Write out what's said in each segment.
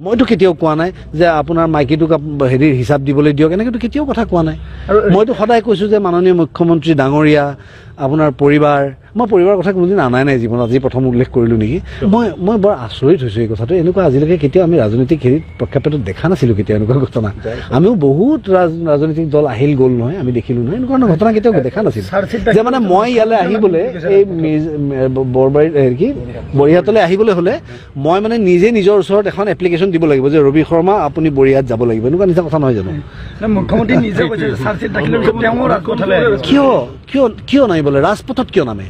মইতো কেতিয়াও কোৱা নাই যে আপোনাৰ মাইকীটোক হেৰি হিচাপ দিবলৈ দিয়ক এনেকেতো কেতিয়াও কথা কোৱা নাই মইতো সদায় কৈছো যে মাননীয় মুখ্যমন্ত্ৰী ডাঙৰীয়া আপোনাৰ পৰিবাৰ মই পৰিবাৰৰ কথা কোনোদিন আনাই নাই জীৱনত আজি প্ৰথম উল্লেখ কৰিলো নেকি মই বৰ আচৰিত হৈছো এই কথাটো এনেকুৱা আজিলৈকে কেতিয়াও আমি ৰাজনৈতিক হেৰিত প্ৰক্ষেপত দেখা নাছিলো কেতিয়াও এনেকুৱা ঘটনা আমিও বহুত ৰাজনৈতিক দল আহিল গ'ল নহয় আমি দেখিলো নহয় এনেকুৱা ঘটনা কেতিয়াও দেখা নাছিলো যে মানে মই ইয়ালৈ আহিবলৈ এই বৰবাৰীত কি বৰিহাটলৈ আহিবলৈ হ'লে মই মানে নিজে নিজৰ ওচৰত এখন এপ্লিকেশ্যন দিব লাগিব যে ৰবি শৰ্মা আপুনি বৰিহাট যাব লাগিব এনেকুৱা নিচিনা কথা নহয় জানো মুখ্যমন্ত্ৰী নিজে কৈছে চাৰ্জশিট দাখিলৰ পিছত তেওঁ ৰাজপথলৈ কিয় নাই বোলে ৰাজপথত কিয় নামে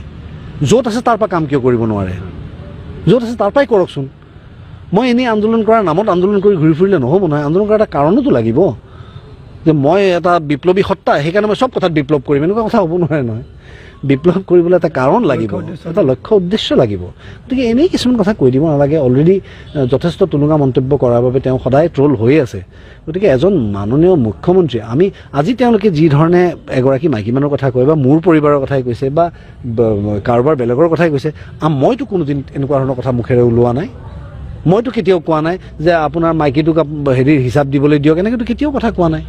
য'ত আছে তাৰ পৰা কাম কিয় কৰিব নোৱাৰে য'ত আছে তাৰ পৰাই কৰকচোন মই এনেই আন্দোলন কৰাৰ নামত আন্দোলন কৰি ঘূৰি ফুৰিলে নহ'ব নহয় আন্দোলন কৰাৰ এটা কাৰণোতো লাগিব যে মই এটা বিপ্লৱী সত্তা সেইকাৰণে মই চব কথাত বিপ্লৱ কৰিম এনেকুৱা কথা হ'ব নোৱাৰে নহয় বিপ্লৱ কৰিবলৈ এটা কাৰণ লাগিব এটা লক্ষ্য উদ্দেশ্য লাগিব গতিকে এনেই কিছুমান কথা কৈ দিব নালাগে অলৰেডি যথেষ্ট তুলুঙা মন্তব্য কৰাৰ বাবে তেওঁ সদায় ট্ৰল হৈ আছে গতিকে এজন মাননীয় মুখ্যমন্ত্ৰী আমি আজি তেওঁলোকে যি ধৰণে এগৰাকী মাইকী মানুহৰ কথা কয় বা মোৰ পৰিবাৰৰ কথাই কৈছে বা কাৰোবাৰ বেলেগৰ কথাই কৈছে মইতো কোনোদিন এনেকুৱা ধৰণৰ কথা মুখেৰে ওলোৱা নাই মইতো কেতিয়াও কোৱা নাই যে আপোনাৰ মাইকীটোক হেৰি হিচাপ দিবলৈ দিয়ক এনেকেতো কেতিয়াও কথা কোৱা নাই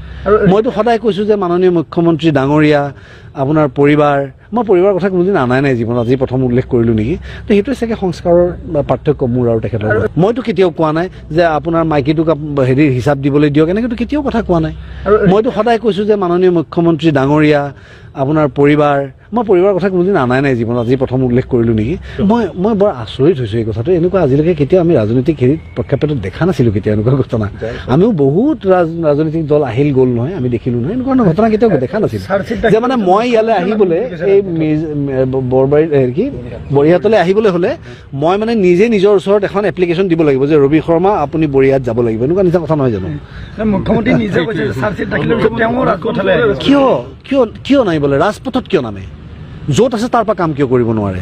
মইতো সদায় কৈছো যে মাননীয় মুখ্যমন্ত্ৰী ডাঙৰীয়া আপোনাৰ পৰিবাৰ মই পৰিবাৰৰ কথা কোনোদিন আনাই নাই জীৱনত আজি প্ৰথম উল্লেখ কৰিলো নেকি তো সেইটোৱে চাগে সংস্কাৰৰ পাৰ্থক্য মোৰ আৰু তেখেতৰ মইতো কেতিয়াও কোৱা নাই যে আপোনাৰ মাইকীটোক হেৰি হিচাপ দিবলৈ দিয়ক এনেকেতো কেতিয়াও কথা কোৱা নাই মইতো সদায় কৈছো যে মাননীয় মুখ্যমন্ত্ৰী ডাঙৰীয়া আপোনাৰ পৰিবাৰ মই পৰিবাৰৰ কথা কোনোদিন আনাই নাই জীৱনত আজি প্ৰথম উল্লেখ কৰিলো নেকি মই বৰ আচৰিত হৈছো এই কথাটো এনেকুৱা আজিলৈকে কেতিয়াও আমি ৰাজনৈতিক হেৰিত প্ৰক্ষেপত দেখা নাছিলো কেতিয়াও এনেকুৱা ঘটনা আমিও বহুত ৰাজনৈতিক দল আহিল গ'ল নহয় আমি দেখিলো নহয় এনেকুৱা ঘটনা কেতিয়াও দেখা নাছিলো যে মানে মই ইয়ালৈ আহিবলৈ এই বৰবাৰীত কি বৰিহাটলৈ আহিবলৈ হ'লে মই মানে নিজে নিজৰ ওচৰত এখন এপ্লিকেশ্যন দিব লাগিব যে ৰবি শৰ্মা আপুনি বৰিহাট যাব লাগিব এনেকুৱা নিচিনা কথা নহয় জানো মুখ্যমন্ত্ৰী নিজে কৈছে চাৰ্জশিট দাখিলৰ পিছত তেওঁ ৰাজপথলৈ কিয় নাই বোলে ৰাজপথত কিয় নামে য'ত আছে তাৰ পৰা কাম কিয় কৰিব নোৱাৰে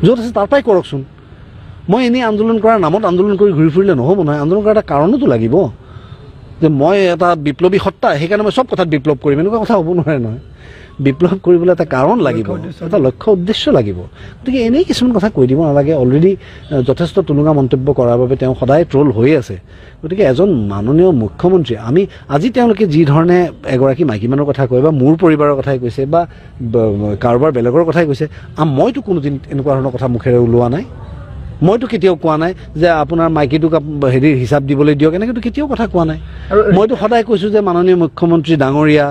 য'ত আছে তাৰ পৰাই কৰকচোন মই এনেই আন্দোলন কৰাৰ নামত আন্দোলন কৰি ঘূৰি ফুৰিলে নহ'ব নহয় আন্দোলন কৰাৰ এটা কাৰণোতো লাগিব যে মই এটা বিপ্লৱী সত্তা সেইকাৰণে মই চব কথাত বিপ্লৱ কৰিম এনেকুৱা কথা হ'ব নোৱাৰে নহয় বিপ্লৱ কৰিবলৈ এটা কাৰণ লাগিব এটা লক্ষ্য উদ্দেশ্য লাগিব গতিকে এনেই কিছুমান কথা কৈ দিব নালাগে অলৰেডি যথেষ্ট তুলুঙা মন্তব্য কৰাৰ বাবে তেওঁ সদায় ট্ৰল হৈ আছে গতিকে এজন মাননীয় মুখ্যমন্ত্ৰী আমি আজি তেওঁলোকে যি ধৰণে এগৰাকী মাইকী মানুহৰ কথা কয় বা মোৰ পৰিবাৰৰ কথাই কৈছে বা কাৰোবাৰ বেলেগৰ কথাই কৈছে মইতো কোনোদিন এনেকুৱা ধৰণৰ কথা মুখেৰে ওলোৱা নাই মইতো কেতিয়াও কোৱা নাই যে আপোনাৰ মাইকীটোক হেৰি হিচাপ দিবলৈ দিয়ক এনেকেতো কেতিয়াও কথা কোৱা নাই মইতো সদায় কৈছো যে মাননীয় মুখ্যমন্ত্ৰী ডাঙৰীয়া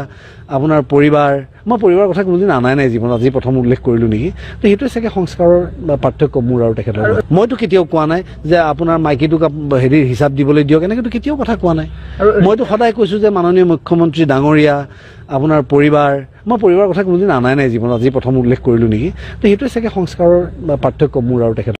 আপোনাৰ পৰিবাৰ মই পৰিবাৰৰ কথা কোনোদিন আনাই নাই জীৱনত আজি প্ৰথম উল্লেখ কৰিলো নেকি তো সেইটোৱে চাগে সংস্কাৰৰ পাৰ্থক্য মোৰ আৰু তেখেতৰ মইতো কেতিয়াও কোৱা নাই যে আপোনাৰ মাইকীটোক হেৰি হিচাপ দিবলৈ দিয়ক এনেকেতো কেতিয়াও কথা কোৱা নাই মইতো সদায় কৈছো যে মাননীয় মুখ্যমন্ত্ৰী ডাঙৰীয়া আপোনাৰ পৰিবাৰ মই পৰিবাৰৰ কথা কোনোদিন আনাই নাই জীৱনত আজি প্ৰথম উল্লেখ কৰিলো নেকি তো সেইটোৱে চাগে সংস্কাৰৰ পাৰ্থক্য মোৰ আৰু তেখেতৰ